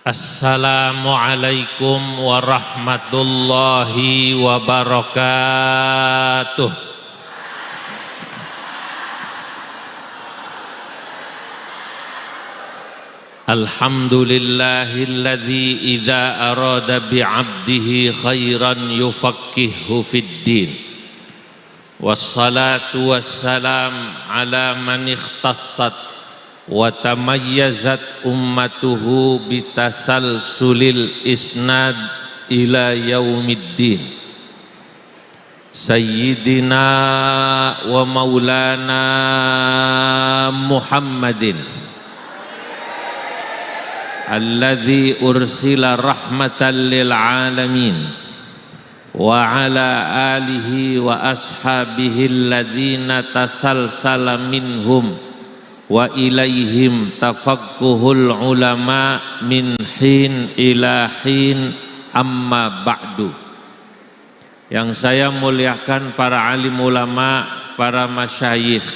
Assalamualaikum warahmatullahi wabarakatuh. Alhamdulillahilladzi idza arada bi'abdihi khairan yufaqqihhu fid-din. Wassalatu wassalam ala man ikhtassat wa tamayyazat ummatuhu bitasalsulil isnad ila yaumiddin. Sayyidina wa maulana Muhammadin alladzi ursila rahmatan lil alamin wa ala alihi wa ashabihi alladzina tasalsala minhum wa ilaihim tafaqquhul ulama min hin ila hin, amma ba'du. Yang saya muliakan para alim ulama, para masyayikh,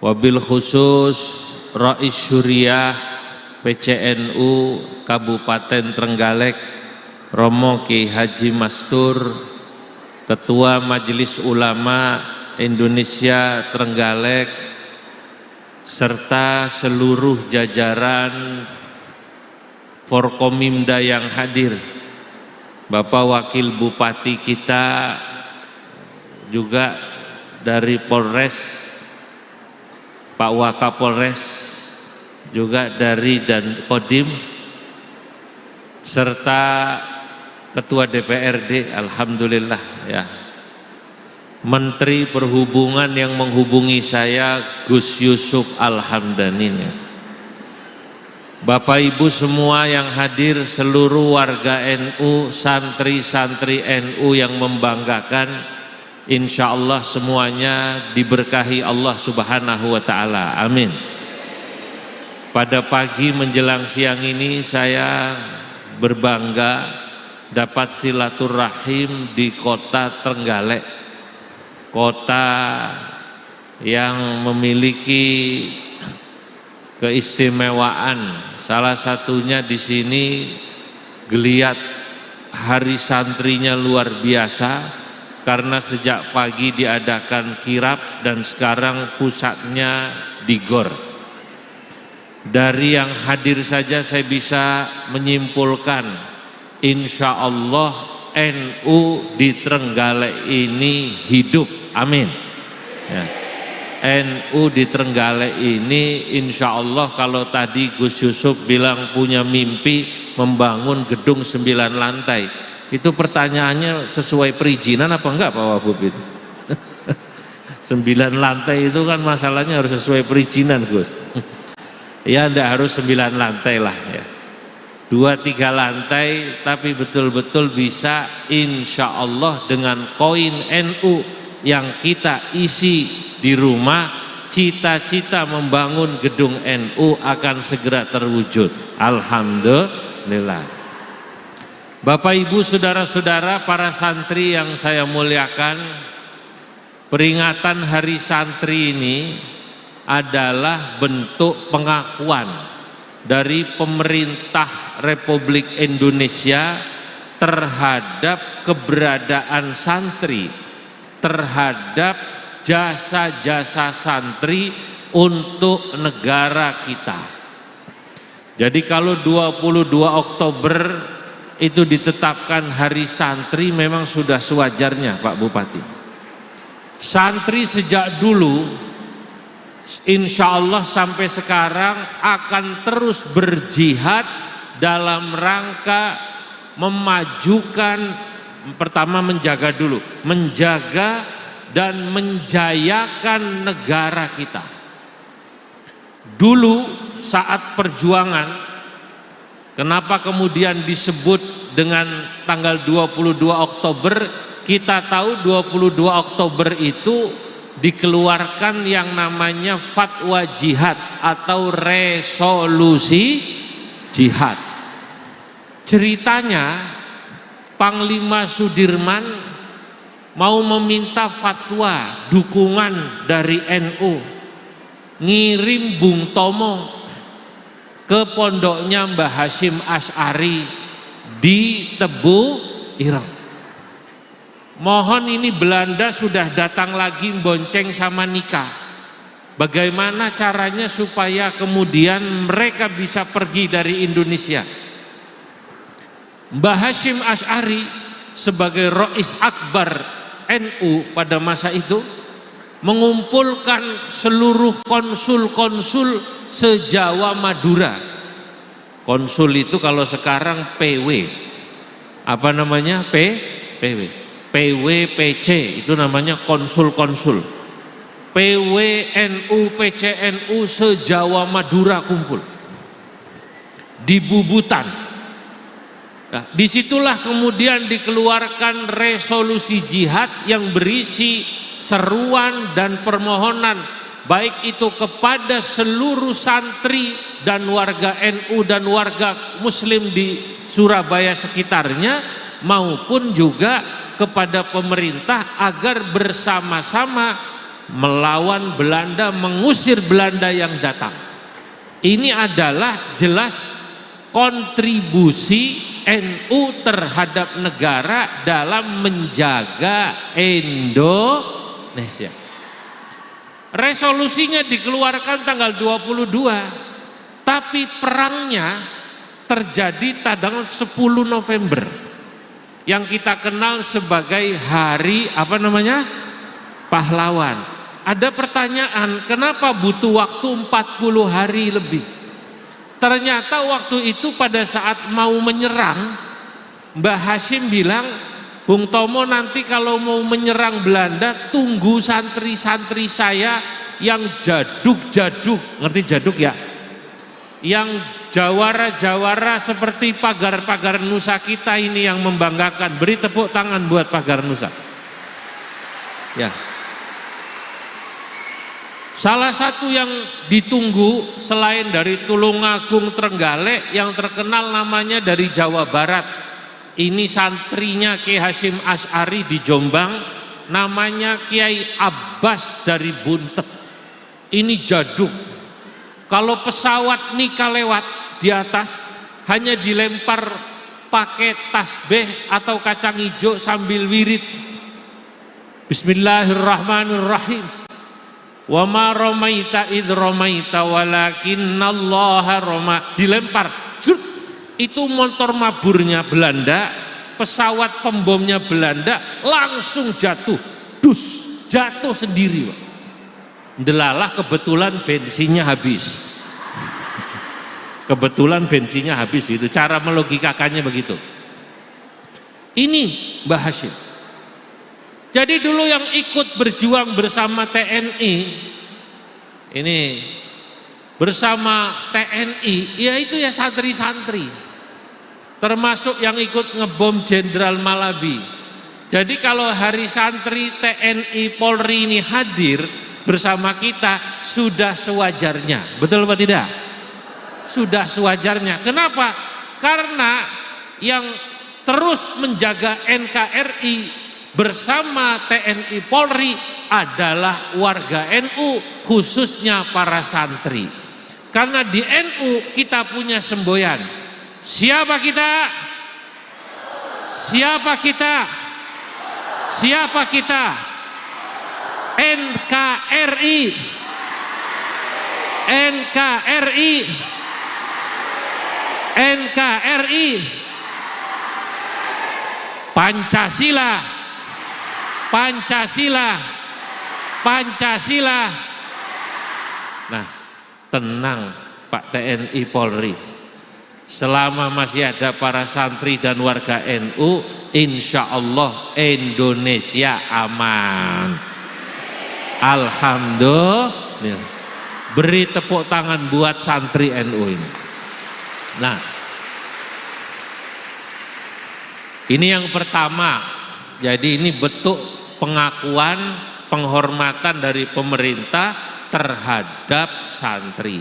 wabil khusus Rais Syuriah PCNU Kabupaten Trenggalek Romo Ki Haji Mastur, Ketua Majelis Ulama Indonesia Trenggalek, serta seluruh jajaran Forkomimda yang hadir, Bapak Wakil Bupati kita, juga dari Polres, Pak Wakapolres, juga dari dan Kodim, serta Ketua DPRD, alhamdulillah ya. Menteri Perhubungan yang menghubungi saya, Gus Yusuf Al-Hamdanin. Bapak Ibu semua yang hadir, seluruh warga NU, santri-santri NU yang membanggakan, insya Allah semuanya diberkahi Allah Subhanahu wa Ta'ala, amin. Pada pagi menjelang siang ini saya berbangga dapat silaturahim di kota Trenggalek, kota yang memiliki keistimewaan. Salah satunya di sini geliat hari santrinya luar biasa, karena sejak pagi diadakan kirab dan sekarang pusatnya di GOR. Dari yang hadir saja saya bisa menyimpulkan, insya Allah NU di Trenggalek ini hidup, amin ya. NU di Trenggalek ini insya Allah, kalau tadi Gus Yusuf bilang punya mimpi membangun gedung 9 lantai, itu pertanyaannya sesuai perizinan apa enggak Pak Wabub itu? 9 lantai itu kan masalahnya harus sesuai perizinan Gus. Ya enggak harus 9 lantai lah ya, 2-3 lantai, tapi betul-betul bisa insya Allah dengan koin NU yang kita isi di rumah, cita-cita membangun gedung NU akan segera terwujud, alhamdulillah. Bapak Ibu saudara-saudara para santri yang saya muliakan, peringatan Hari Santri ini adalah bentuk pengakuan dari pemerintah Republik Indonesia terhadap keberadaan santri, terhadap jasa-jasa santri untuk negara kita. Jadi kalau 22 Oktober itu ditetapkan Hari Santri, memang sudah sewajarnya Pak Bupati. Santri sejak dulu insya Allah sampai sekarang akan terus berjihad dalam rangka memajukan, pertama menjaga dulu, menjaga dan menjayakan negara kita. Dulu saat perjuangan, kenapa kemudian disebut dengan tanggal 22 Oktober? Kita tahu 22 Oktober itu dikeluarkan yang namanya fatwa jihad atau resolusi jihad. Ceritanya Panglima Sudirman mau meminta fatwa dukungan dari NU, ngirim Bung Tomo ke pondoknya Mbah Hasyim Asy'ari di Tebu Ireng. Mohon ini Belanda sudah datang lagi bonceng sama nikah. Bagaimana caranya supaya kemudian mereka bisa pergi dari Indonesia? Mbah Hasyim Asy'ari sebagai Rais Akbar NU pada masa itu mengumpulkan seluruh konsul-konsul se-Jawa Madura. Konsul itu kalau sekarang PW, apa namanya? PW, PC itu namanya konsul-konsul. PWNU, PCNU se-Jawa Madura kumpul di Bubutan. Nah, disitulah kemudian dikeluarkan resolusi jihad yang berisi seruan dan permohonan baik itu kepada seluruh santri dan warga NU dan warga muslim di Surabaya sekitarnya maupun juga kepada pemerintah agar bersama-sama melawan Belanda, mengusir Belanda yang datang. Ini adalah jelas kontribusi NU terhadap negara dalam menjaga Indonesia. Resolusinya dikeluarkan tanggal 22, tapi perangnya terjadi tanggal 10 November yang kita kenal sebagai hari apa namanya? Pahlawan. Ada pertanyaan, kenapa butuh waktu 40 hari lebih? Ternyata waktu itu pada saat mau menyerang, Mbah Hasyim bilang, Bung Tomo nanti kalau mau menyerang Belanda tunggu santri-santri saya yang jaduk-jaduk, ngerti jaduk ya? Yang jawara-jawara seperti pagar-pagar Nusa kita ini yang membanggakan. Beri tepuk tangan buat pagar Nusa. Ya. Salah satu yang ditunggu selain dari Tulungagung, Trenggalek, yang terkenal namanya dari Jawa Barat. Ini santrinya Kiai Hasyim Asy'ari di Jombang, namanya Kiai Abbas dari Buntet. Ini jaduk. Kalau pesawat nikah lewat di atas hanya dilempar pakai tasbih atau kacang hijau sambil wirid. Bismillahirrahmanirrahim. Wa ma ramaita id ramaita walakinnallaha rama, dilempar. Itu motor maburnya Belanda, pesawat pembomnya Belanda langsung jatuh, dus, jatuh sendiri, Pak. Delalah kebetulan bensinnya habis. Kebetulan bensinnya habis, itu cara melogikakannya begitu. Ini Mbah Hasyim. Jadi dulu yang ikut berjuang bersama TNI, ini bersama TNI, yaitu ya santri-santri, termasuk yang ikut ngebom Jenderal Malabi. Jadi kalau hari santri TNI Polri ini hadir bersama kita sudah sewajarnya, betul apa tidak? Sudah sewajarnya. Kenapa? Karena yang terus menjaga NKRI bersama TNI Polri adalah warga NU, khususnya para santri. Karena di NU kita punya semboyan. Siapa kita? Siapa kita? Siapa kita? NKRI. NKRI. NKRI. Pancasila. Pancasila, Pancasila. Nah, tenang Pak TNI Polri, selama masih ada para santri dan warga NU, insya Allah Indonesia aman. Alhamdulillah. Beri tepuk tangan buat santri NU ini. Nah, ini yang pertama. Jadi ini bentuk pengakuan, penghormatan dari pemerintah terhadap santri.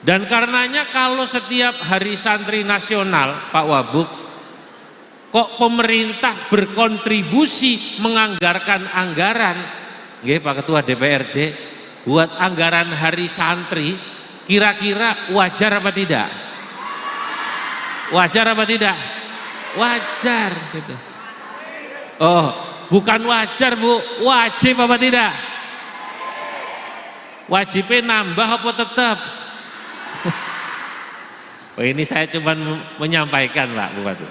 Dan karenanya kalau setiap hari santri nasional, Pak Wabub, kok pemerintah berkontribusi menganggarkan anggaran, nggih Pak Ketua DPRD, buat anggaran hari santri, Kira-kira wajar apa tidak? Wajar apa tidak? Wajar gitu. Oh, bukan wajar Bu, wajib apa tidak? Wajibnya nambah apa tetap? Oh, ini saya cuma menyampaikan Pak Bupati.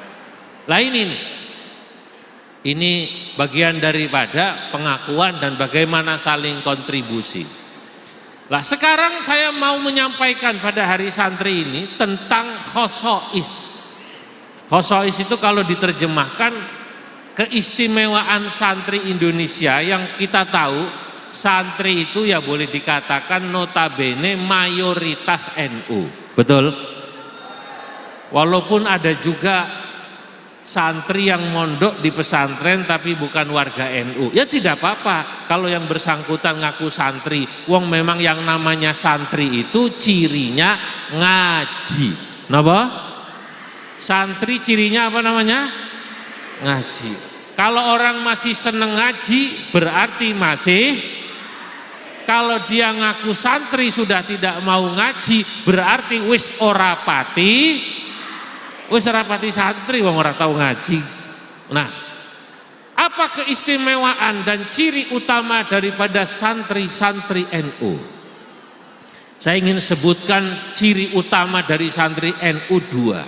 Lah ini bagian daripada pengakuan dan bagaimana saling kontribusi. Lah sekarang saya mau menyampaikan pada hari santri ini tentang khosois. Khosois itu kalau diterjemahkan keistimewaan santri Indonesia yang kita tahu, santri itu ya boleh dikatakan notabene mayoritas NU. Betul? Walaupun ada juga santri yang mondok di pesantren tapi bukan warga NU, ya tidak apa-apa kalau yang bersangkutan ngaku santri. Wong memang yang namanya santri itu cirinya ngaji. Napa? Santri cirinya apa namanya? Ngaji. Kalau orang masih seneng ngaji berarti masih, kalau dia ngaku santri sudah tidak mau ngaji berarti wis ora pati, wis ora pati santri wong ora tahu ngaji. Nah, apa keistimewaan dan ciri utama daripada santri-santri NU? Saya ingin sebutkan ciri utama dari santri NU dua.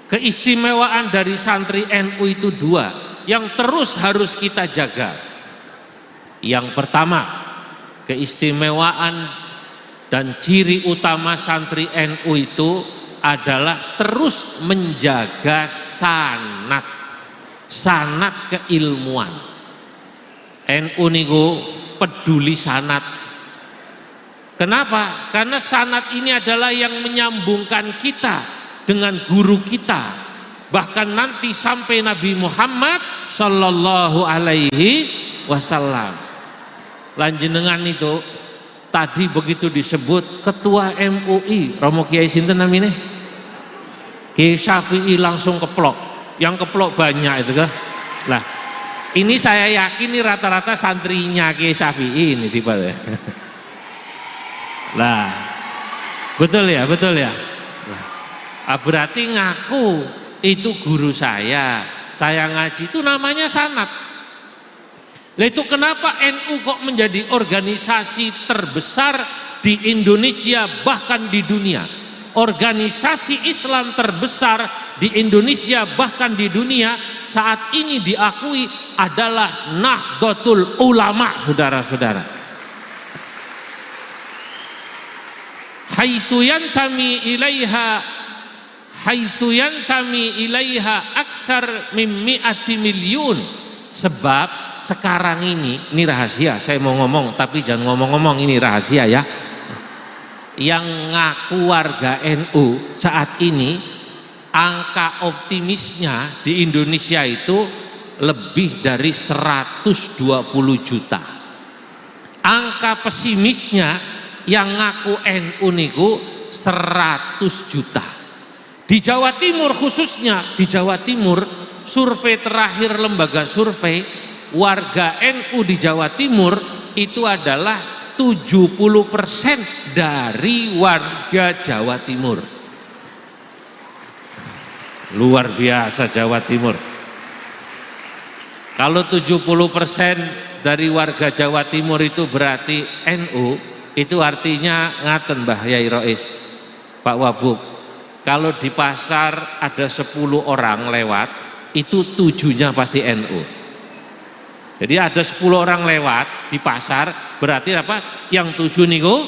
Keistimewaan dari santri NU itu dua yang terus harus kita jaga. Yang pertama, keistimewaan dan ciri utama santri NU itu adalah terus menjaga sanad keilmuan. NU niku peduli sanad. Kenapa? Karena sanad ini adalah yang menyambungkan kita dengan guru kita, bahkan nanti sampai Nabi Muhammad Sallallahu Alaihi Wasallam. Lanjenengan itu tadi begitu disebut ketua MUI Romo Kiai sinten namine? Kiai Syafi'i langsung keplok. Yang keplok banyak itu kan. Lah, ini saya yakin ini rata-rata santrinya Kiai Syafi'i ini tiba ya. Lah, betul ya, betul ya. Berarti ngaku itu guru saya ngaji, itu namanya sanad. Lah itu kenapa NU kok menjadi organisasi terbesar di Indonesia bahkan di dunia? Organisasi Islam terbesar di Indonesia bahkan di dunia saat ini diakui adalah Nahdlatul Ulama, saudara-saudara. Haitsu yantami ilaiha aktsar min mi'ati milyun. Sebab sekarang ini rahasia, saya mau ngomong tapi jangan ngomong-ngomong, ini rahasia ya. Yang ngaku warga NU saat ini angka optimisnya di Indonesia itu lebih dari 120 juta. Angka pesimisnya yang ngaku NU niku 100 juta. Di Jawa Timur khususnya, di Jawa Timur survei terakhir lembaga survei warga NU di Jawa Timur itu adalah 70% dari warga Jawa Timur. Luar biasa Jawa Timur. Kalau 70% dari warga Jawa Timur itu berarti NU, itu artinya ngaten Mbah Yai Rois, Pak Wabub. Kalau di pasar ada 10 orang lewat, itu 7-nya pasti NU. Jadi ada 10 orang lewat di pasar, berarti apa? Yang 7 niku,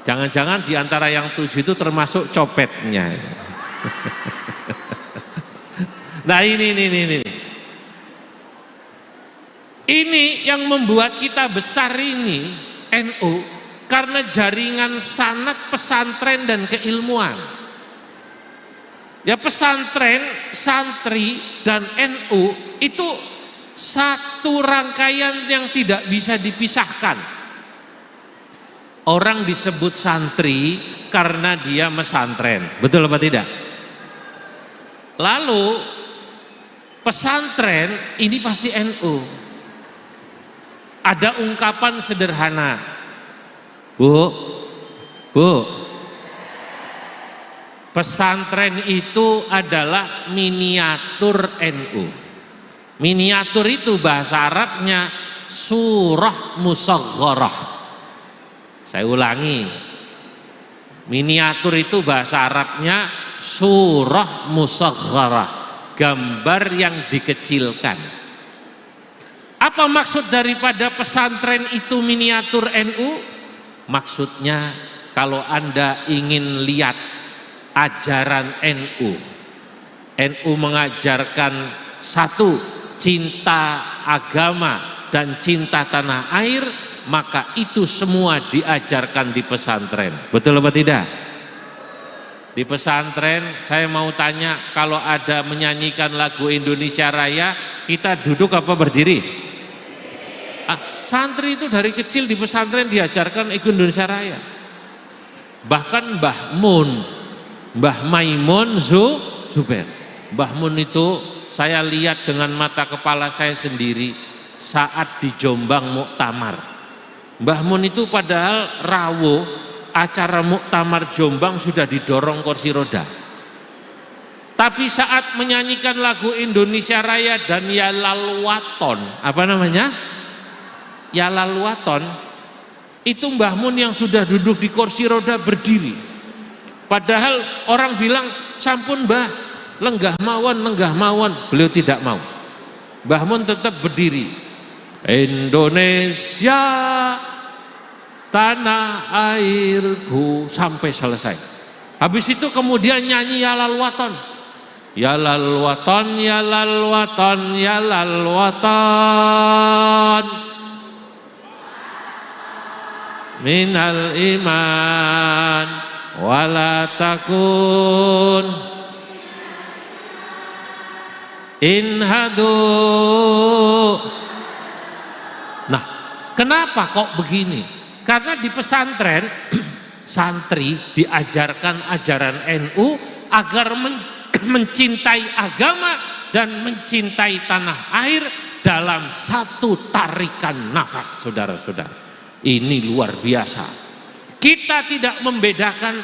jangan-jangan di antara yang 7 itu termasuk copetnya. Nah ini yang membuat kita besar ini NU, karena jaringan sanad pesantren dan keilmuan. Ya pesantren, santri, dan NU itu satu rangkaian yang tidak bisa dipisahkan. Orang disebut santri karena dia mesantren, betul apa tidak? Lalu pesantren ini pasti NU. Ada ungkapan sederhana, Bu, Bu, pesantren itu adalah miniatur NU. Miniatur itu bahasa Arabnya surah musaghharah. Saya ulangi, miniatur itu bahasa Arabnya surah musaghharah, gambar yang dikecilkan. Apa maksud daripada pesantren itu miniatur NU? Maksudnya kalau Anda ingin lihat ajaran NU mengajarkan satu, cinta agama dan cinta tanah air, maka itu semua diajarkan di pesantren. Betul apa tidak? Di pesantren saya mau tanya, kalau ada menyanyikan lagu Indonesia Raya, kita duduk apa berdiri? Santri itu dari kecil di pesantren diajarkan Indonesia Raya. Bahkan Mbah Maimun Zubair. Mbah Mun itu saya lihat dengan mata kepala saya sendiri saat di Jombang Muktamar. Mbah Mun itu padahal rawuh acara Muktamar Jombang sudah didorong kursi roda. Tapi saat menyanyikan lagu Indonesia Raya dan Yalal Waton, apa namanya? Yalal Waton, itu Mbah Mun yang sudah duduk di kursi roda berdiri. Padahal orang bilang, sampun Mbah, lenggah mawon, beliau tidak mau. Mbah Mun tetap berdiri. Indonesia tanah airku, sampai selesai. Habis itu kemudian nyanyi Yalal Waton. Yalal Waton, Yalal Waton, Yalal Waton, minal iman wala takun inhadu. Nah, kenapa kok begini? Karena di pesantren santri diajarkan ajaran NU agar mencintai agama dan mencintai tanah air dalam satu tarikan nafas. Saudara-saudara, ini luar biasa. Kita tidak membedakan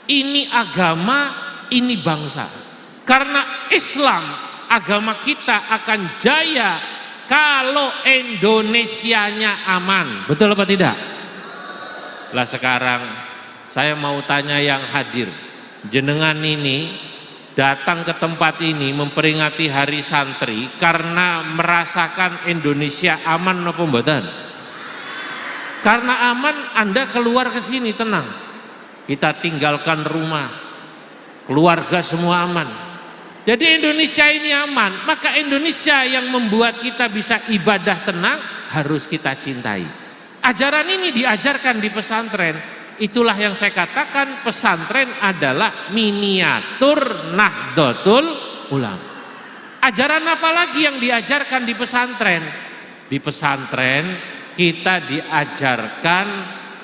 ini agama, ini bangsa. Karena Islam, agama kita akan jaya kalau Indonesianya aman. Betul apa tidak? Lah sekarang saya mau tanya yang hadir, jenengan ini datang ke tempat ini memperingati hari santri karena merasakan Indonesia aman apa mboten? Karena aman Anda keluar ke sini tenang. Kita tinggalkan rumah, keluarga semua aman. Jadi Indonesia ini aman, maka Indonesia yang membuat kita bisa ibadah tenang harus kita cintai. Ajaran ini diajarkan di pesantren. Itulah yang saya katakan, pesantren adalah miniatur Nahdlatul Ulama. Ajaran apa lagi yang diajarkan di pesantren? Di pesantren kita diajarkan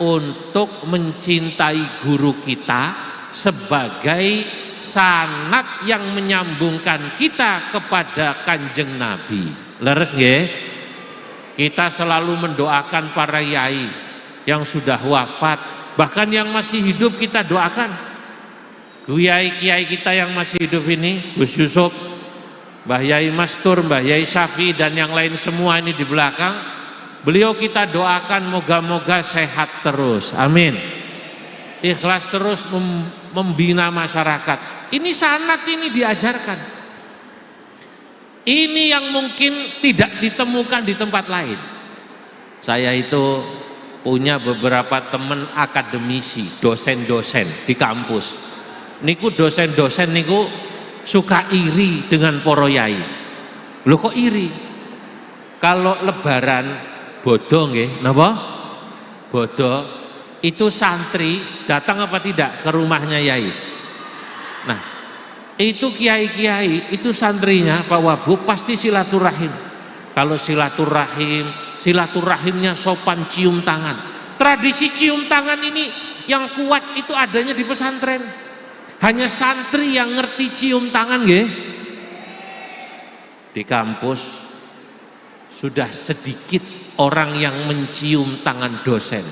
untuk mencintai guru kita sebagai sanad yang menyambungkan kita kepada Kanjeng Nabi. Leres nggih? Kita selalu mendoakan para yai yang sudah wafat, bahkan yang masih hidup kita doakan. Kiai-kiai kita yang masih hidup ini, Gus Yusuf, Mbah Yai Mastur, Mbah Yai Syafi dan yang lain semua ini di belakang, beliau kita doakan moga-moga sehat terus, amin. Ikhlas terus membina masyarakat. Ini sanad, ini diajarkan. Ini yang mungkin tidak ditemukan di tempat lain. Saya itu punya beberapa teman akademisi, dosen-dosen di kampus. Niku dosen-dosen niku suka iri dengan poro yai. Loh kok iri? Kalau lebaran bodoh nggih, napa? Bodoh itu santri datang apa tidak ke rumahnya yai? Nah, itu kiai-kiai, itu santrinya Pak Wabu pasti silaturahim. Kalau silaturahimnya sopan cium tangan. Tradisi cium tangan ini yang kuat itu adanya di pesantren. Hanya santri yang ngerti cium tangan nggih. Di kampus sudah sedikit orang yang mencium tangan dosen.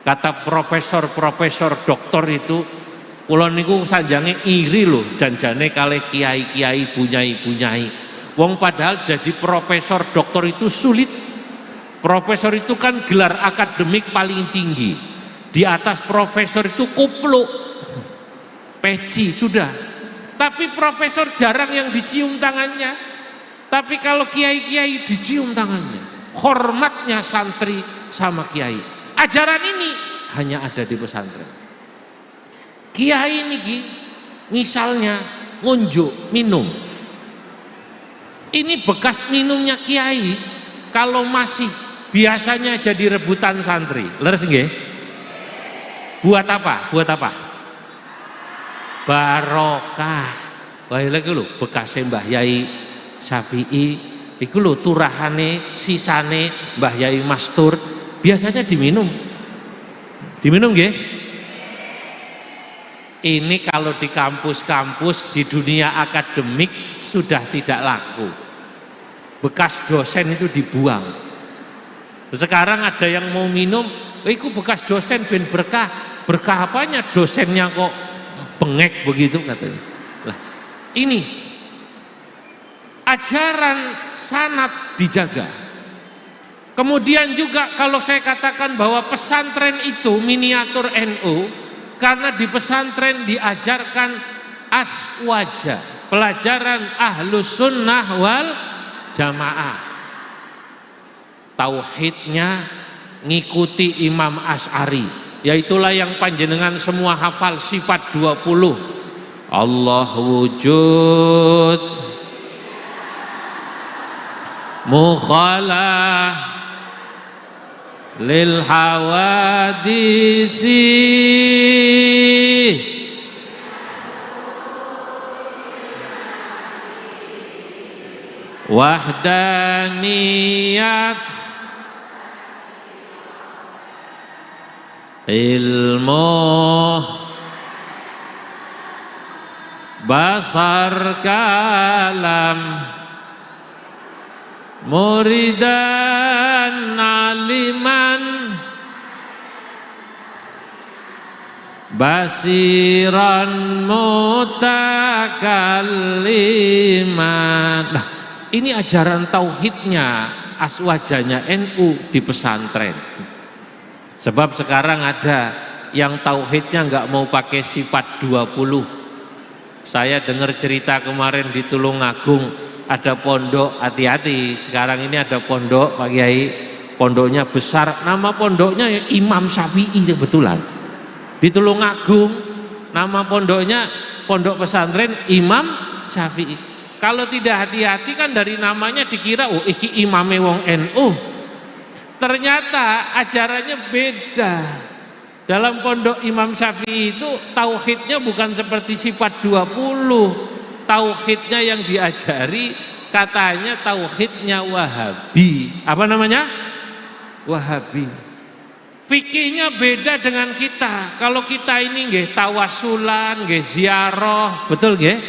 Kata profesor doktor itu, kula niku sanjange iri loh janjane kalih kiai-kiai bunyai-bunyai. Wong padahal jadi profesor doktor itu sulit. Profesor itu kan gelar akademik paling tinggi. Di atas profesor itu kupluk, peci sudah. Tapi profesor jarang yang dicium tangannya. Tapi kalau kiai-kiai dicium tangannya. Hormatnya santri sama kiai. Ajaran ini hanya ada di pesantren. Kiai ini misalnya ngunjuk minum. Ini bekas minumnya kiai. Kalau masih biasanya jadi rebutan santri. Leres nggih? Buat apa? Buat apa? Barokah. Wah lagi lho bekas Mbah Yai Syafi'i iku lho turahane sisane Mbah Yai Mastur biasanya diminum. Diminum nggih? Ini kalau di kampus-kampus di dunia akademik sudah tidak laku. Bekas dosen itu dibuang. Sekarang ada yang mau minum, itu bekas dosen ben berkah. Berkah apanya? Dosennya kok bengek begitu katanya. Lah, ini ajaran sanad dijaga. Kemudian juga kalau saya katakan bahwa pesantren itu miniatur NU, karena di pesantren diajarkan aswaja, pelajaran ahlus sunnah wal jamaah. Tauhidnya ngikuti Imam Asy'ari, yaitulah yang panjenengan semua hafal sifat 20. Allah wujud mukhalah lil hawadisi wahdaniyat ilmu basar kalam muridan aliman basiran mutakalliman. Nah, ini ajaran tauhidnya aswajanya NU di pesantren. Sebab sekarang ada yang tauhidnya nggak mau pakai sifat 20. Saya dengar cerita kemarin di Tulungagung ada pondok, hati-hati sekarang ini ada pondok Pak Kiai, pondoknya besar, nama pondoknya Imam Syafi'i kebetulan. Di Tulungagung nama pondoknya pondok pesantren Imam Syafi'i. Kalau tidak hati-hati kan dari namanya dikira oh iki imame wong NU. Ternyata ajarannya beda. Dalam pondok Imam Syafi'i itu tauhidnya bukan seperti sifat 20. Tauhidnya yang diajari katanya tauhidnya Wahabi. Apa namanya? Wahabi. Fikihnya beda dengan kita. Kalau kita ini nggih tawasulan, nggih ziarah, betul nggih?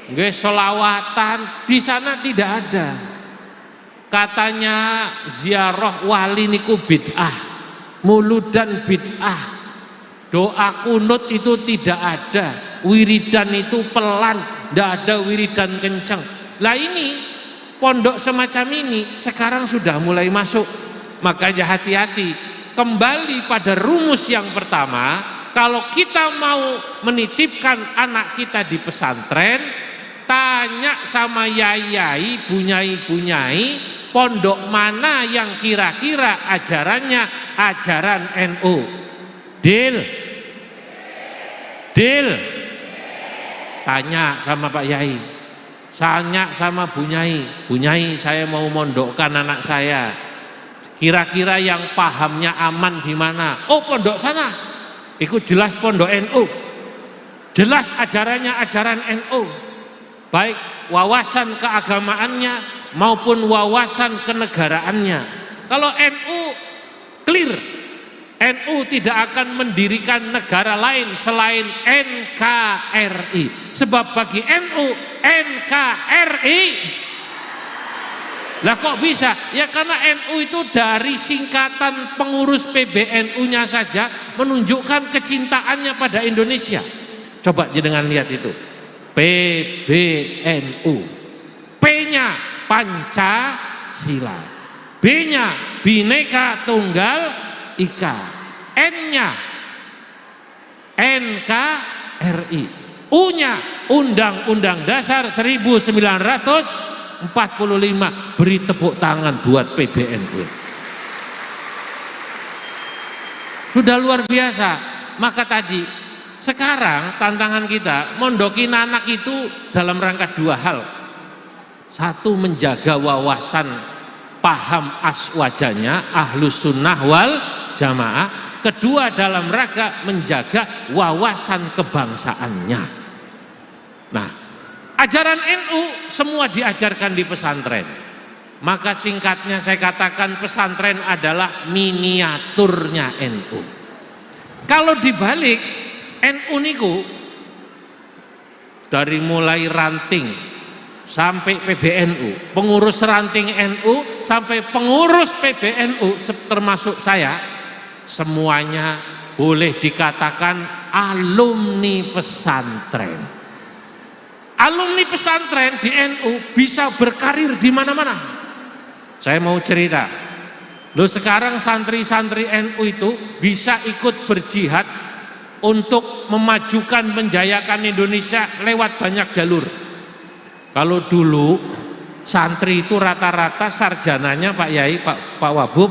Nggih sholawatan, di sana tidak ada. Katanya ziarah wali niku bid'ah, muludan bid'ah, doa kunut itu tidak ada, wiridan itu pelan, tidak ada wiridan kencang. Lah ini pondok semacam ini sekarang sudah mulai masuk. Makanya hati-hati, kembali pada rumus yang pertama, kalau kita mau menitipkan anak kita di pesantren, tanya sama yai-yai, bunyai-bunyai, pondok mana yang kira-kira ajarannya ajaran NU. Deal? Deal? Tanya sama Pak Yai, tanya sama bunyai, bunyai saya mau mondokkan anak saya, kira-kira yang pahamnya aman di mana? Oh pondok sana, ikut jelas pondok NU, jelas ajarannya ajaran NU, baik wawasan keagamaannya maupun wawasan kenegaraannya. Kalau NU clear, NU tidak akan mendirikan negara lain selain NKRI. Sebab bagi NU, NKRI Lah kok bisa? Ya karena NU itu dari singkatan pengurus PBNU-nya saja menunjukkan kecintaannya pada Indonesia. Coba jenengan lihat itu. PBNU. P-nya Pancasila. B-nya Bhinneka Tunggal Ika. N-nya NKRI. U-nya Undang-Undang Dasar 1945. Beri tepuk tangan buat PBNU. Sudah luar biasa. Maka tadi, sekarang tantangan kita mondokin anak itu dalam rangka dua hal. Satu, menjaga wawasan paham aswajanya ahlus sunnah wal jamaah. Kedua, dalam rangka menjaga wawasan kebangsaannya. Nah, ajaran NU semua diajarkan di pesantren. Maka singkatnya saya katakan pesantren adalah miniaturnya NU. Kalau dibalik, NU niku dari mulai ranting sampai PBNU, pengurus ranting NU sampai pengurus PBNU termasuk saya, semuanya boleh dikatakan alumni pesantren. Alumni pesantren di NU bisa berkarir di mana-mana. Saya mau cerita. Loh, sekarang santri-santri NU itu bisa ikut berjihad untuk memajukan menjayakan Indonesia lewat banyak jalur. Kalau dulu santri itu rata-rata sarjananya Pak Yai, Pak Wabub,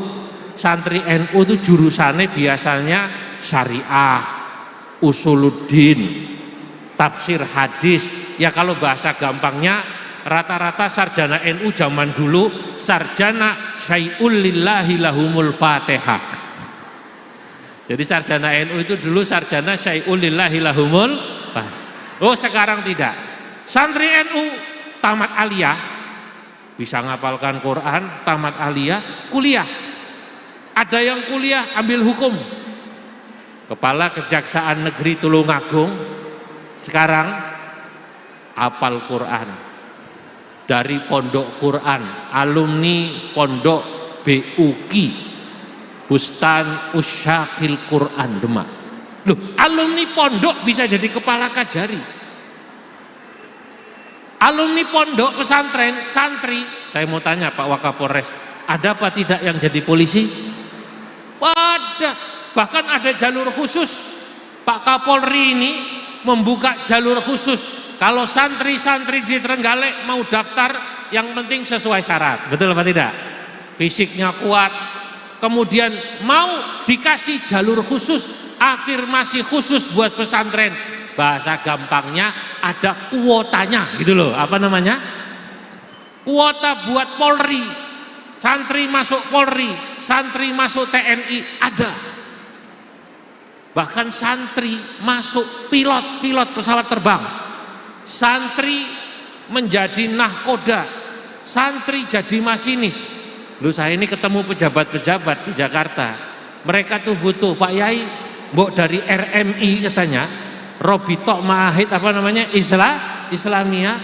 santri NU itu jurusannya biasanya syariah, usuluddin, tafsir hadis. Ya kalau bahasa gampangnya rata-rata sarjana NU zaman dulu sarjana syai'ul lillahi lahumul fatihah. Jadi sarjana NU itu dulu sarjana syai'ul lillahi lahumul fatihah. Oh, sekarang tidak. Santri NU tamat aliyah bisa ngapalkan Quran, tamat aliyah kuliah. Ada yang kuliah ambil hukum. Kepala Kejaksaan Negeri Tulungagung sekarang hafal Quran dari pondok Quran, alumni pondok BUKI Bustan Usyakil Quran Demak. Loh, alumni pondok bisa jadi kepala kajari. Alumni pondok pesantren, santri. Saya mau tanya Pak Wakapolres, ada apa tidak yang jadi polisi? Ada, bahkan ada jalur khusus. Pak Kapolri ini membuka jalur khusus. Kalau santri-santri di Trenggalek mau daftar, yang penting sesuai syarat, betul apa tidak? Fisiknya kuat, kemudian mau dikasih jalur khusus, afirmasi khusus buat pesantren. Bahasa gampangnya ada kuotanya, gitu loh. Apa namanya? Kuota buat Polri, santri masuk Polri, santri masuk TNI, ada. Bahkan santri masuk pilot pesawat terbang. Santri menjadi nahkoda, santri jadi masinis. Lu saya ini ketemu pejabat-pejabat di Jakarta, mereka tuh butuh Pak Yai, mbok dari RMI katanya, Robitok Ma'ahid apa namanya, Islamiyah,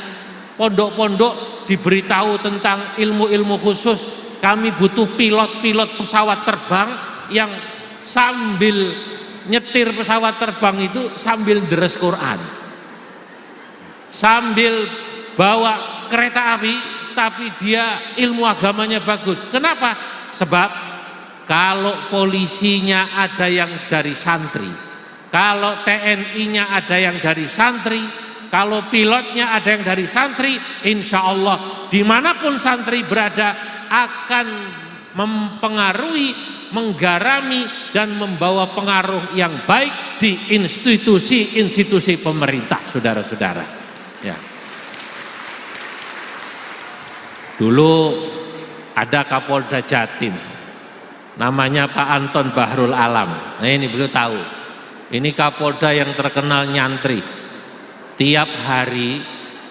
pondok-pondok diberitahu tentang ilmu-ilmu khusus. Kami butuh pilot-pilot pesawat terbang yang sambil nyetir pesawat terbang itu sambil deres Quran, sambil bawa kereta api, tapi dia ilmu agamanya bagus. Kenapa? Sebab kalau polisinya ada yang dari santri, kalau TNI-nya ada yang dari santri, kalau pilotnya ada yang dari santri, insya Allah dimanapun santri berada akan mempengaruhi, menggarami dan membawa pengaruh yang baik di institusi-institusi pemerintah, saudara-saudara. Ya. Dulu ada Kapolda Jatim, namanya Pak Anton Bahrul Alam. Nah ini beliau tahu, ini Kapolda yang terkenal nyantri. Tiap hari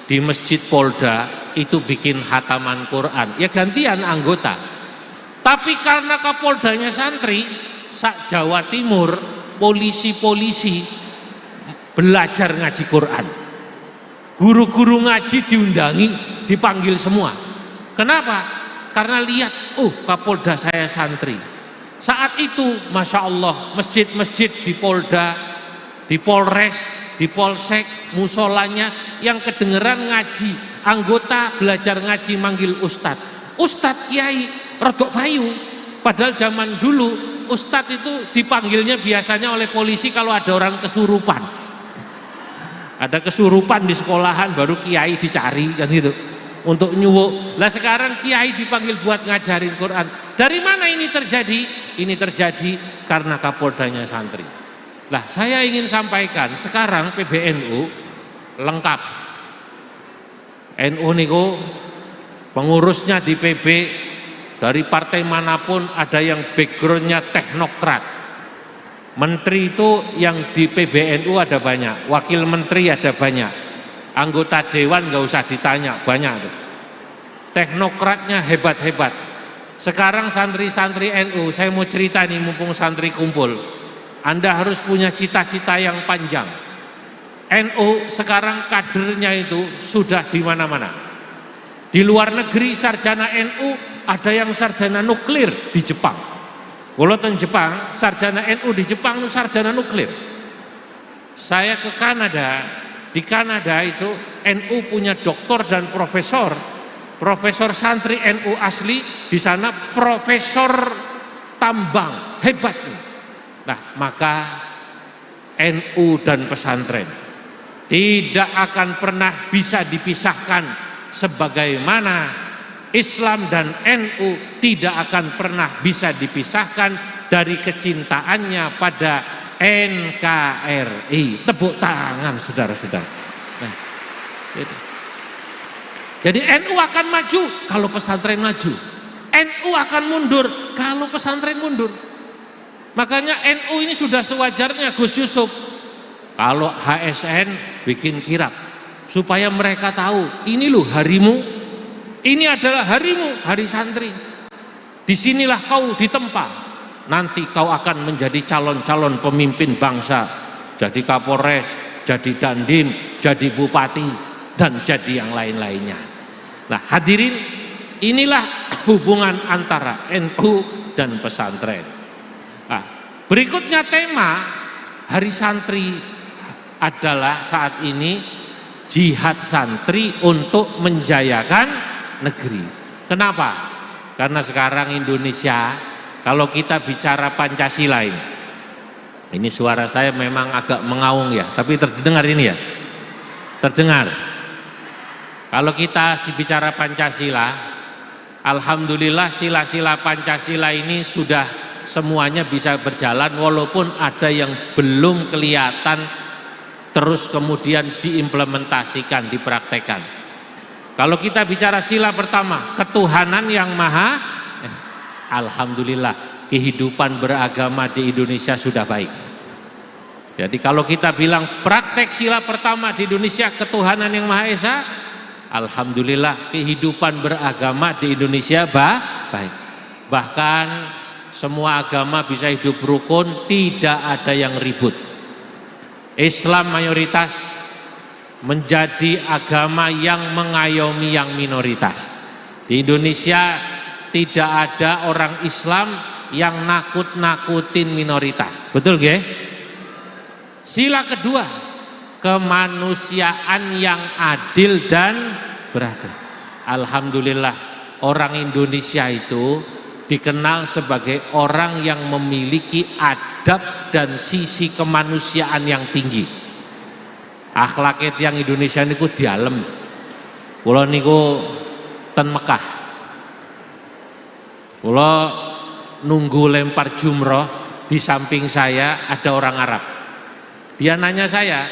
di Masjid Polda itu bikin hataman Quran. Ya gantian anggota. Tapi karena Kapoldanya santri, sak Jawa Timur polisi-polisi belajar ngaji Quran. Guru-guru ngaji diundangi, dipanggil semua. Kenapa? karena lihat, Kapolda saya santri. Saat itu Masya Allah, masjid-masjid di Polda, di Polres, di Polsek, musolanya yang kedengeran ngaji, anggota belajar ngaji manggil Ustadz. Ustadz Kiai rodok payu. Padahal zaman dulu Ustadz itu dipanggilnya biasanya oleh polisi kalau ada orang kesurupan. Ada kesurupan di sekolahan baru Kiai dicari kan gitu. Untuk nyuwuk. Lah sekarang Kiai dipanggil buat ngajarin Quran. Dari mana ini terjadi? Ini terjadi karena Kapoldanya santri. Lah saya ingin sampaikan sekarang PBNU lengkap. NU niku pengurusnya di PB dari partai manapun ada yang backgroundnya teknokrat. Menteri itu yang di PBNU ada banyak, wakil menteri ada banyak, anggota dewan nggak usah ditanya, banyak tuh. Teknokratnya hebat-hebat. Sekarang santri-santri NU, saya mau cerita nih mumpung santri kumpul. Anda harus punya cita-cita yang panjang. NU sekarang kadernya itu sudah di mana-mana. Di luar negeri sarjana NU ada yang sarjana nuklir di Jepang. Kalau di Jepang, sarjana NU di Jepang itu sarjana nuklir. Saya ke Kanada, di Kanada itu NU punya doktor dan profesor. Profesor santri NU asli di sana profesor tambang hebat. Nah, maka NU dan pesantren tidak akan pernah bisa dipisahkan, sebagaimana Islam dan NU tidak akan pernah bisa dipisahkan dari kecintaannya pada NKRI. Tepuk tangan saudara-saudara. Nah, gitu. Jadi NU akan maju kalau pesantren maju. NU akan mundur kalau pesantren mundur. Makanya NU ini sudah sewajarnya Gus Yusuf kalau HSN bikin kirab supaya mereka tahu ini loh harimu, ini adalah harimu, hari santri. Disinilah kau ditempa. Nanti kau akan menjadi calon-calon pemimpin bangsa, jadi Kapolres, jadi Dandim, jadi Bupati, dan jadi yang lain-lainnya. Nah hadirin, inilah hubungan antara NU dan pesantren. Nah, berikutnya tema Hari Santri adalah saat ini jihad santri untuk menjayakan negeri. Kenapa? Karena sekarang Indonesia, kalau kita bicara Pancasila ini suara saya memang agak mengaung ya, tapi terdengar ini ya? Terdengar. Kalau kita bicara Pancasila, alhamdulillah sila-sila Pancasila ini sudah semuanya bisa berjalan, walaupun ada yang belum kelihatan terus kemudian diimplementasikan, dipraktekkan. Kalau kita bicara sila pertama, ketuhanan yang maha, alhamdulillah kehidupan beragama di Indonesia sudah baik. Jadi kalau kita bilang praktek sila pertama di Indonesia ketuhanan yang maha esa, alhamdulillah kehidupan beragama di Indonesia baik. Bahkan semua agama bisa hidup rukun, tidak ada yang ribut. Islam mayoritas menjadi agama yang mengayomi yang minoritas. Di Indonesia tidak ada orang Islam yang nakut-nakutin minoritas. Betul nggih? Sila kedua, kemanusiaan yang adil dan beradab. Alhamdulillah orang Indonesia itu dikenal sebagai orang yang memiliki adab dan sisi kemanusiaan yang tinggi. Akhlaknya yang Indonesia niku dialem. Kula niku ten Mekah. Kula nunggu lempar jumroh, di samping saya ada orang Arab. Dia nanya saya,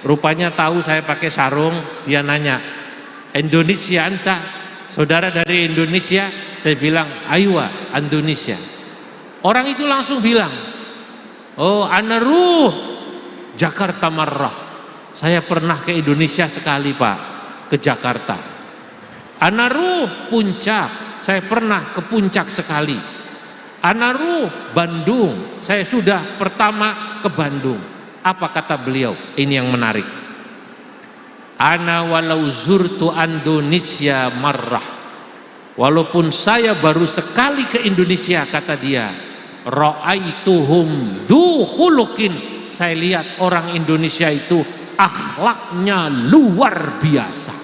rupanya tahu saya pakai sarung, dia nanya, Indonesia anta? Saudara dari Indonesia? Saya bilang, aywa Indonesia. Orang itu langsung bilang, oh ana ruh Jakarta marrah. Saya pernah ke Indonesia sekali Pak, ke Jakarta. Ana ruh Puncak, saya pernah ke Puncak sekali. Ana ruh Bandung, saya sudah pertama ke Bandung. Apa kata beliau? Ini yang menarik. Ana walau zurtu Indonesia marrah Walaupun saya baru sekali ke Indonesia, kata dia, ra'aituhum dzu khuluqin, saya lihat orang Indonesia itu akhlaknya luar biasa.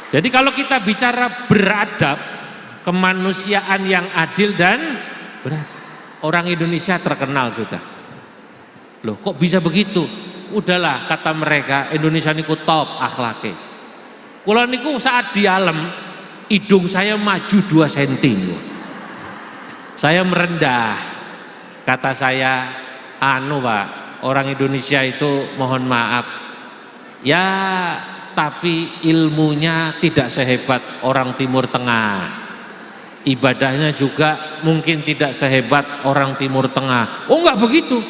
Jadi kalau kita bicara beradab, kemanusiaan yang adil dan beradab, orang Indonesia terkenal sudah. Loh kok bisa begitu? Udahlah, kata mereka, Indonesia niku top akhlaknya. Kula niku saat di alam, hidung saya maju 2 cm. Saya merendah. Kata saya, Pak, orang Indonesia itu mohon maaf. Ya, tapi ilmunya tidak sehebat orang Timur Tengah. Ibadahnya juga mungkin tidak sehebat orang Timur Tengah. Oh enggak begitu.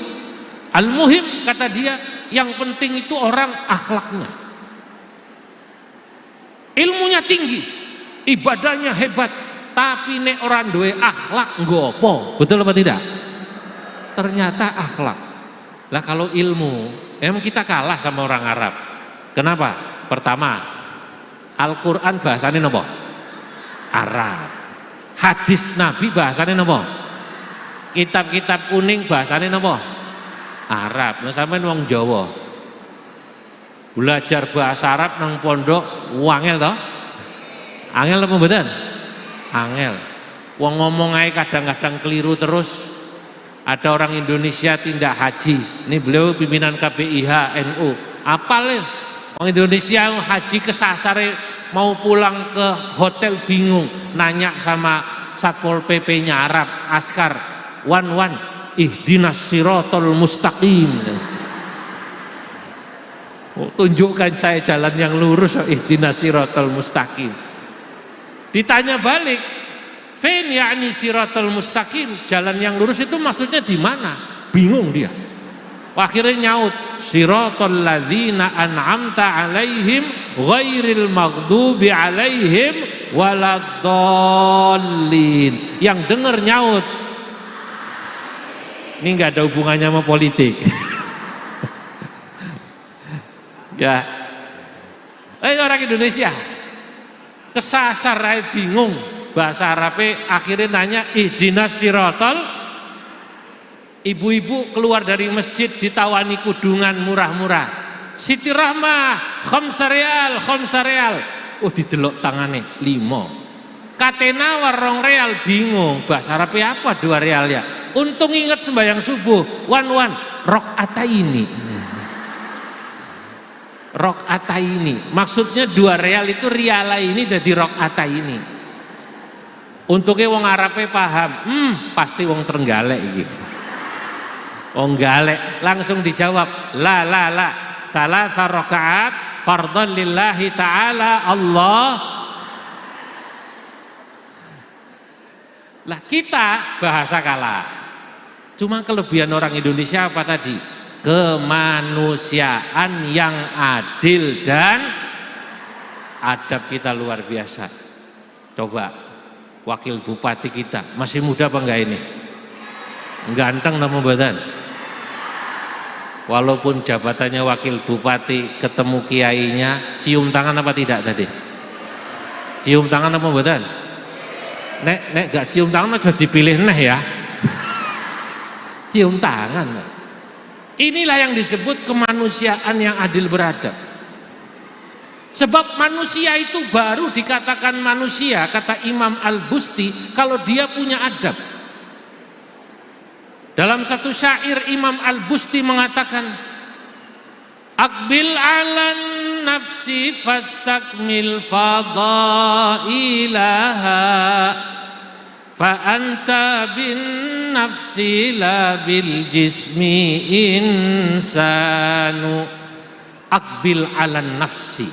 Al-muhim, kata dia, yang penting itu orang akhlaknya. Ilmunya tinggi, ibadahnya hebat, tapi nek orang duwe akhlak nggopo? Betul apa tidak? Ternyata akhlak. Lah kalau ilmu, emang kita kalah sama orang Arab. Kenapa? Pertama, Al-Quran bahasanya napa? Arab. Hadis Nabi bahasanya napa? Kitab-kitab kuning bahasanya napa? Arab. Nah sampean wong Jawa, belajar bahasa Arab nang pondok wangel toh? Angel apa mboten? Angel. Wong ngomong ae kadang-kadang keliru terus. Ada orang Indonesia tindak haji. Ini beliau pimpinan KPIH NU. Apal ya? Orang Indonesia haji kesasar, mau pulang ke hotel bingung, nanya sama Satpol PP-nya Arab, askar, wan ihdinas siratal mustaqim. Oh, tunjukkan saya jalan yang lurus, ihdinas siratal mustaqim. Ditanya balik, fin yakni siratal mustaqim, jalan yang lurus itu maksudnya di mana? Bingung dia. Akhirnya nyaut, siratal ladzina an'amta alaihim ghairil maghdubi alaihim waladdallin. Yang denger nyaut, ini nggak ada hubungannya sama politik. Ya, orang Indonesia kesasar, bingung bahasa Arabnya, akhirnya nanya ihdinas siratal. Ibu-ibu keluar dari masjid ditawani kudungan murah-murah, Siti Rahmah khamsa real. Oh didelok tangane 5. Katena warong real, bingung bahasa Arabnya apa 2 real ya. Untung ingat sembahyang subuh, wan rakaataini. Rakaataini maksudnya 2 real itu riala ini jadi rakaataini. Untuknya wong Arabnya paham, pasti wong Trenggalek iki. Wong Galek langsung dijawab, la salasa rakaat fardhan lillahi ta'ala Allah. Lah kita bahasa kalah. Cuma kelebihan orang Indonesia apa tadi? Kemanusiaan yang adil dan adab kita luar biasa. Coba wakil bupati kita masih muda apa enggak ini? Ganteng nama badan. Walaupun jabatannya wakil bupati, ketemu kiainya, cium tangan apa tidak tadi? Cium tangan apa badan? Nek gak cium tangan aja dipilih neh ya. Cium tangan. Inilah yang disebut kemanusiaan yang adil beradab. Sebab manusia itu baru dikatakan manusia, kata Imam Al-Busti, kalau dia punya adab. Dalam satu syair Imam Al-Busti mengatakan, Aqbil alan nafsi fastakmil fadailaha fa anta bin nafsi la bil jismi insanu. Aqbil alan nafsi,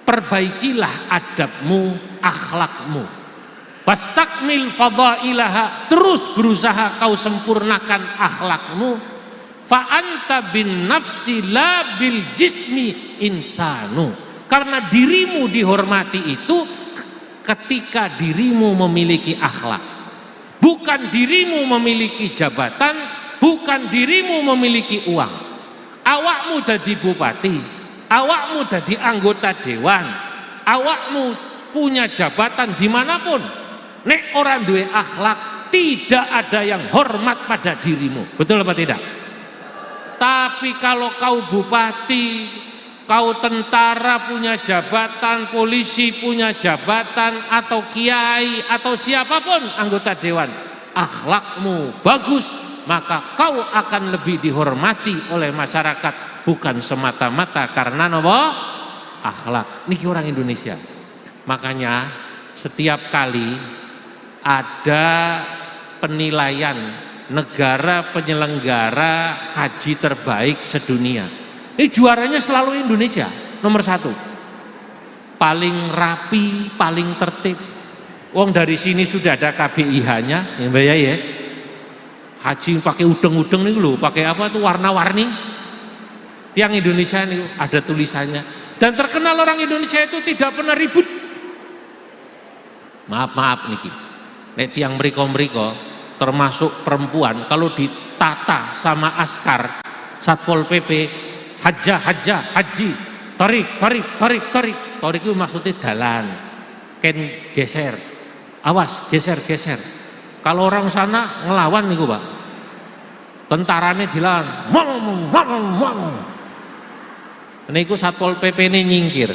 perbaikilah adabmu, akhlakmu. Fastakmil fadailaha, terus berusaha kau sempurnakan akhlakmu. Fa anta bin nafsi la bil jismi insanu, karena dirimu dihormati itu ketika dirimu memiliki akhlak, bukan dirimu memiliki jabatan, bukan dirimu memiliki uang. Awakmu jadi bupati, awakmu jadi anggota dewan, awakmu punya jabatan dimanapun, nek orang duwe akhlak, tidak ada yang hormat pada dirimu. Betul apa tidak? Tapi kalau kau bupati, kau tentara punya jabatan, polisi punya jabatan, atau kiai, atau siapapun anggota dewan, akhlakmu bagus, maka kau akan lebih dihormati oleh masyarakat, bukan semata-mata karena apa? Akhlak. Niki orang Indonesia. Makanya setiap kali ada penilaian negara penyelenggara haji terbaik sedunia, ini juaranya selalu Indonesia, nomor 1. Paling rapi, paling tertib. Wong dari sini sudah ada KBIH-nya, ya. Haji pakai udeng-udeng nih loh, pakai apa tuh warna-warni. Tiang Indonesia nih ada tulisannya. Dan terkenal orang Indonesia itu tidak pernah ribut. Maaf niki. Nek tiang mriko-mriko termasuk perempuan kalau ditata sama askar Satpol PP, haji, tarik itu maksudnya dalan, ken geser, awas geser. Kalau orang sana ngelawan nih Pak, tentaranya dilawan, niku Satpol PP ini nyingkir.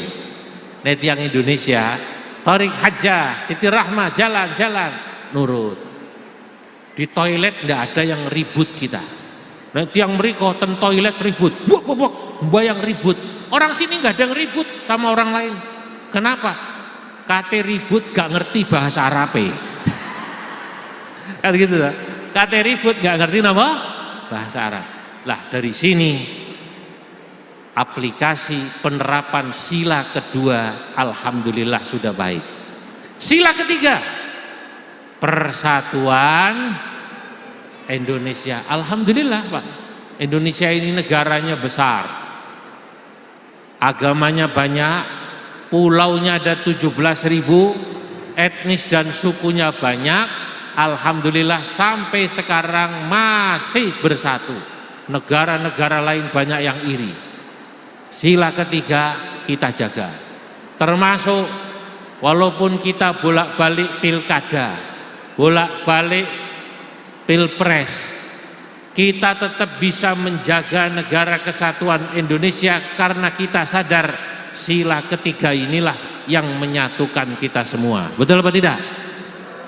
Nek yang Indonesia, tarik haja, Siti Rahmah, jalan, nurut. Di toilet ndak ada yang ribut kita. Nek tiang mriko ten toilet ribut, bayang ribut. Orang sini nggak ada yang ribut sama orang lain. Kenapa? Kate ribut gak ngerti bahasa Arab. Kan gitu lah. Kate ribut gak ngerti nama bahasa Arab. Lah dari sini aplikasi penerapan sila kedua alhamdulillah sudah baik. Sila ketiga, persatuan Indonesia. Alhamdulillah Pak, Indonesia ini negaranya besar, agamanya banyak, pulaunya ada 17.000, etnis dan sukunya banyak. Alhamdulillah sampai sekarang masih bersatu. Negara-negara lain banyak yang iri. Sila ketiga kita jaga, termasuk walaupun kita bolak-balik pilkada, bolak-balik pilpres, kita tetap bisa menjaga negara kesatuan Indonesia karena kita sadar sila ketiga inilah yang menyatukan kita semua. Betul apa tidak?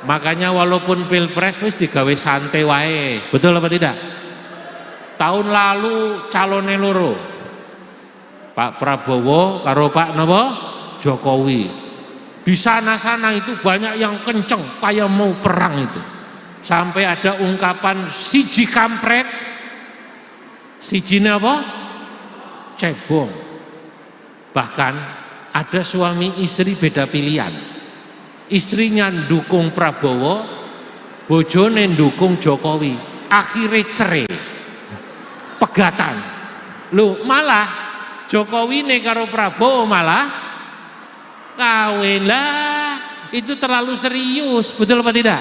Makanya walaupun pilpres wis digawe santai wae. Betul apa tidak? Tahun lalu calonnya loro, Pak Prabowo karo Pak Jokowi. Di sana-sana itu banyak yang kenceng kayak mau perang itu. Sampai ada ungkapan siji kampret, siji apa? Cebong. Bahkan ada suami istri beda pilihan. Istrinya dukung Prabowo, bojone dukung Jokowi. Akhirnya cerai, pegatan. Loh, malah Jokowi nih karo Prabowo malah kawin lah. Itu terlalu serius, betul apa tidak?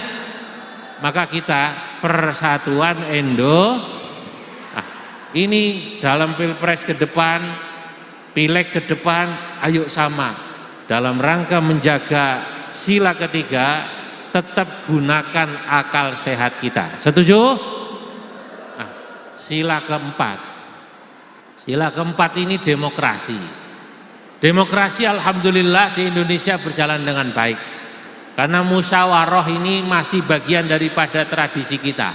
Maka kita persatuan ini dalam pilpres ke depan, pileg ke depan, ayo sama dalam rangka menjaga sila ketiga, tetap gunakan akal sehat kita. Setuju? Nah, sila keempat ini demokrasi. Demokrasi alhamdulillah di Indonesia berjalan dengan baik. Karena musyawarah ini masih bagian daripada tradisi kita.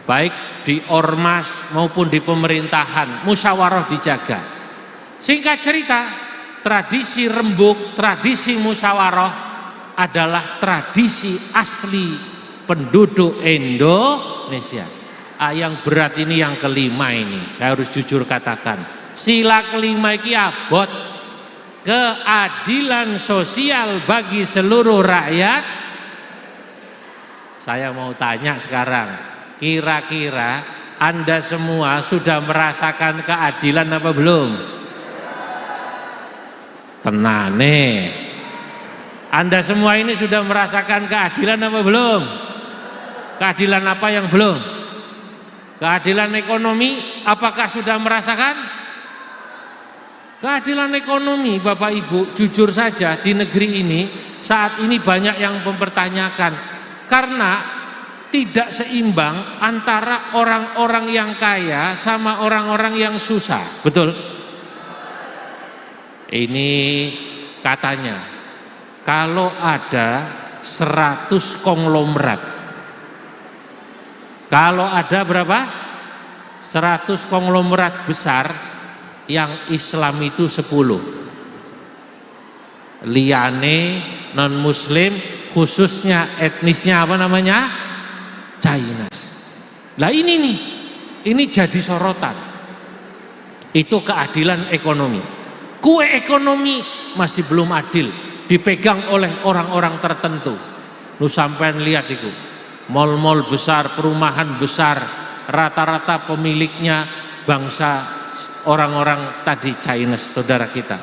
Baik di ormas maupun di pemerintahan, musyawarah dijaga. Singkat cerita, tradisi rembuk, tradisi musyawarah adalah tradisi asli penduduk Indonesia. Yang berat ini yang kelima ini, saya harus jujur katakan. Sila kelima ini abot, keadilan sosial bagi seluruh rakyat. Saya mau tanya sekarang, kira-kira Anda semua sudah merasakan keadilan apa belum? Tenane, Anda semua ini sudah merasakan keadilan apa belum? Keadilan apa yang belum? Keadilan ekonomi apakah sudah merasakan? Keadilan ekonomi Bapak Ibu, jujur saja di negeri ini saat ini banyak yang mempertanyakan karena tidak seimbang antara orang-orang yang kaya sama orang-orang yang susah. Betul? Ini katanya kalau ada 100 konglomerat, kalau ada berapa? 100 konglomerat besar, yang Islam itu 10, liane non muslim, khususnya etnisnya apa namanya? Chinese. Lah ini nih, ini jadi sorotan. Itu keadilan ekonomi. Kue ekonomi masih belum adil, dipegang oleh orang-orang tertentu. Lu sampean lihat itu, mal-mal besar, perumahan besar, rata-rata pemiliknya bangsa orang-orang tadi Chinese, saudara kita.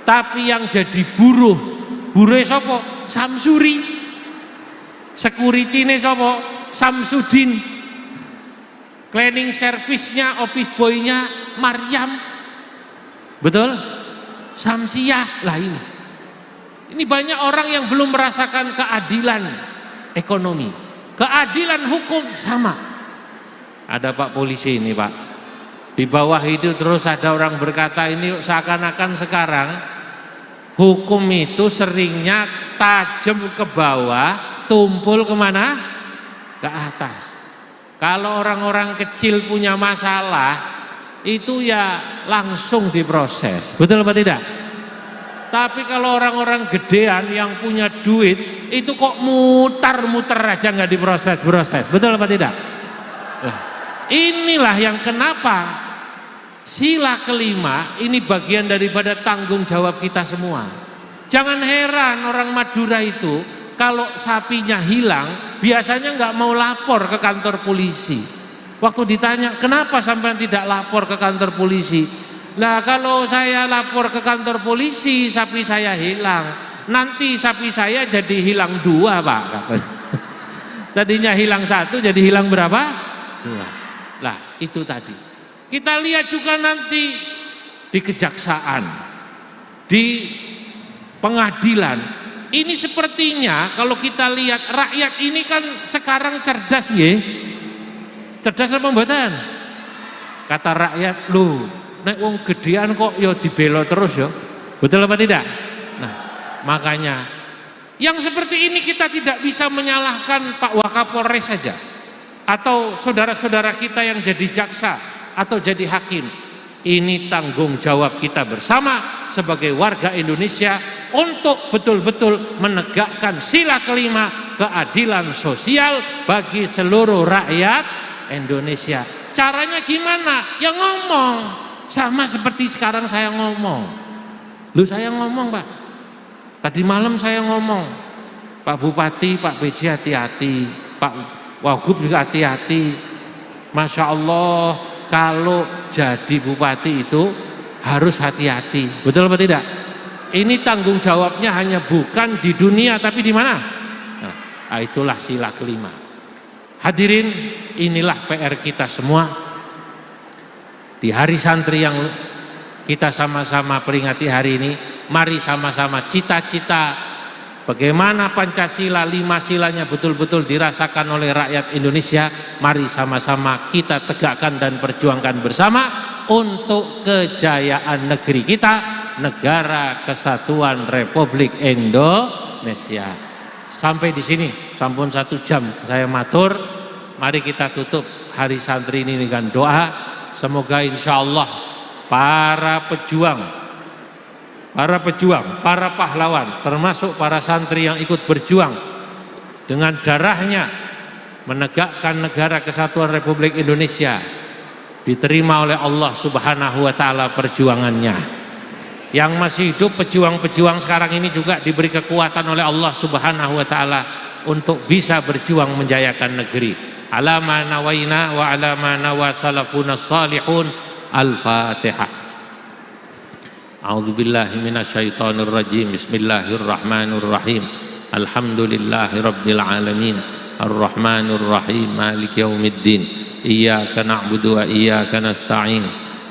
Tapi yang jadi buruh sopo? Samsuri. Security ini sopo? Samsudin. Cleaning service-nya, office boy-nya Maryam. Betul? Samsiah. Lah ini banyak orang yang belum merasakan keadilan ekonomi, keadilan hukum sama. Ada Pak polisi ini Pak, di bawah itu terus ada orang berkata ini seakan-akan sekarang hukum itu seringnya tajam ke bawah, tumpul kemana? Ke atas. Kalau orang-orang kecil punya masalah itu ya langsung diproses, betul apa tidak? Tapi kalau orang-orang gedean yang punya duit itu kok mutar-mutar aja nggak diproses, betul apa tidak? Inilah yang kenapa sila kelima ini bagian daripada tanggung jawab kita semua. Jangan heran orang Madura itu kalau sapinya hilang biasanya nggak mau lapor ke kantor polisi. Waktu ditanya kenapa sampai tidak lapor ke kantor polisi, lah kalau saya lapor ke kantor polisi sapi saya hilang, nanti sapi saya jadi hilang 2 Pak. Tadinya hilang 1 jadi hilang berapa? 2. Lah itu tadi. Kita lihat juga nanti di kejaksaan, di pengadilan. Ini sepertinya kalau kita lihat rakyat ini kan sekarang cerdas nggih. Cerdas apa mboten? Kata rakyat, "Lho, nek wong gedean kok ya dibelo terus ya." Betul apa tidak? Nah, makanya yang seperti ini kita tidak bisa menyalahkan Pak Wakapolres saja atau saudara-saudara kita yang jadi jaksa atau jadi hakim. Ini tanggung jawab kita bersama sebagai warga Indonesia untuk betul-betul menegakkan sila kelima, keadilan sosial bagi seluruh rakyat Indonesia. Caranya gimana? Ya ngomong, sama seperti sekarang saya ngomong. Lu saya ngomong Pak, tadi malam saya ngomong, Pak Bupati, Pak PJ hati-hati, Pak Wagub juga hati-hati. Masya Allah, kalau jadi bupati itu harus hati-hati, betul apa tidak? Ini tanggung jawabnya hanya bukan di dunia tapi di mana? Nah, itulah sila kelima. Hadirin, inilah PR kita semua di hari santri yang kita sama-sama peringati hari ini. Mari sama-sama cita-cita bagaimana Pancasila 5 silanya betul-betul dirasakan oleh rakyat Indonesia. Mari sama-sama kita tegakkan dan perjuangkan bersama untuk kejayaan negeri kita, Negara Kesatuan Republik Indonesia. Sampai di sini, sampun 1 jam saya matur. Mari kita tutup hari santri ini dengan doa. Semoga insya Allah para pejuang, para pahlawan, termasuk para santri yang ikut berjuang dengan darahnya menegakkan Negara Kesatuan Republik Indonesia, diterima oleh Allah Subhanahu wa Ta'ala perjuangannya. Yang masih hidup pejuang-pejuang sekarang ini juga diberi kekuatan oleh Allah Subhanahu wa Ta'ala untuk bisa berjuang menjayakan negeri. Alama nawaina wa alama nawa salafuna salihun. Al-Fatihah. A'udzubillahi minasyaitonir rajim. Bismillahirrahmanirrahim. Alhamdulillahi rabbil alamin. Ar-Rahmanir Rahim. Maliki yaumiddin. Iyyaka na'budu wa iyyaka nasta'in.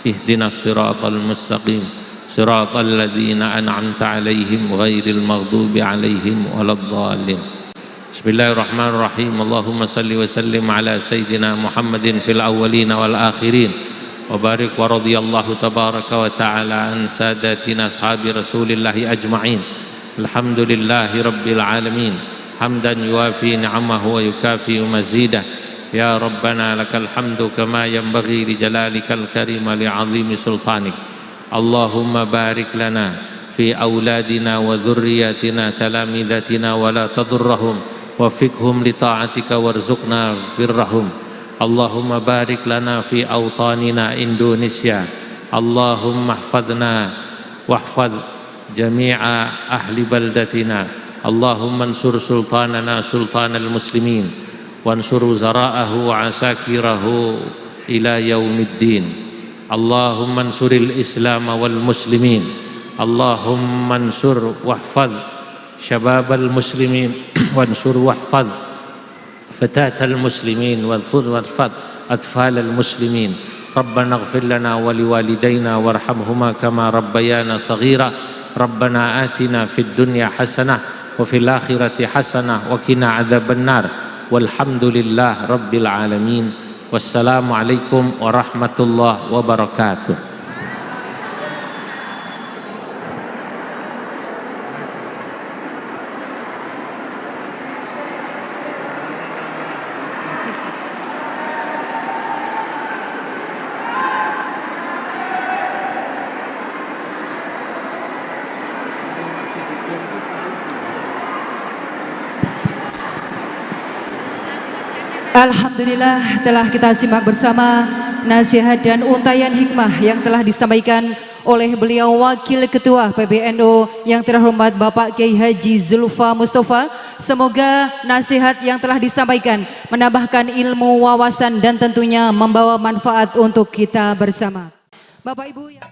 Ihdinas siratal mustaqim. صراط الذين أنعمت عليهم غير المغضوب عليهم ولا الضالين. بسم الله الرحمن الرحيم. اللهم صل وسلم على سيدنا محمد في الأولين والآخرين وبارك ورضي الله تبارك وتعالى عن ساداتنا أصحاب رسول الله أجمعين. الحمد لله رب العالمين حمدا يوافي نعمه ويكافئ مزيده. يا ربنا لك الحمد كما ينبغي لجلالك الكريم لعظيم سلطانك. اللهم بارك لنا في أولادنا وذرياتنا تلامذتنا ولا تضرهم وفقهم لطاعتك وارزقنا برهم. اللهم بارك لنا في أوطاننا إندونيسيا. اللهم احفظنا واحفظ جميع أهل بلدتنا. اللهم انصر سلطاننا سلطان المسلمين وانصر وزراءه وعساكره إلى يوم الدين. اللهم انصر الإسلام والمسلمين. اللهم انصر واحفظ شباب المسلمين وانصر واحفظ فتاة المسلمين واحفظ أطفال المسلمين. ربنا اغفر لنا ولوالدينا وارحمهما كما ربيانا صغيرا. ربنا آتنا في الدنيا حسنة وفي الآخرة حسنة وقنا عذاب النار. والحمد لله رب العالمين. والسلام عليكم ورحمة الله وبركاته. Alhamdulillah, telah kita simak bersama nasihat dan untayan hikmah yang telah disampaikan oleh beliau Wakil Ketua PBNU yang terhormat Bapak Kiai Haji Zulfa Mustafa. Semoga nasihat yang telah disampaikan menambahkan ilmu, wawasan dan tentunya membawa manfaat untuk kita bersama. Bapak Ibu yang...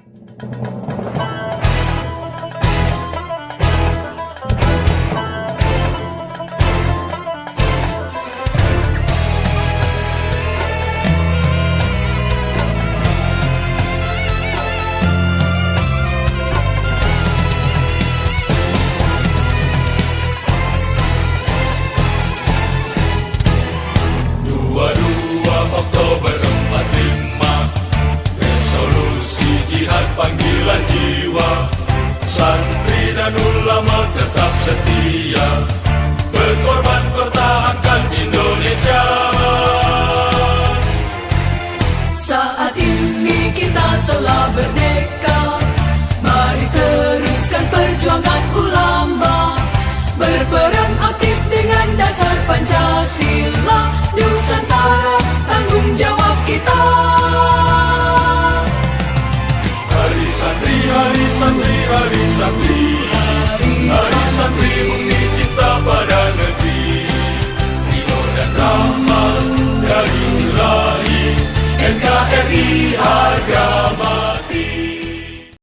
Oktober 45, resolusi jihad panggilan jiwa, santri dan ulama tetap setia, berkorban pertahankan Indonesia. Saat ini kita telah merdeka, mari teruskan perjuangan ulama, berperan aktif dengan dasar Pancasila, Nusantara tanggung jawab kita. Hari santri, hari santri, hari santri, hari santri bukti cinta pada negeri, ridho dan rahmat dari Ilahi, NKRI harga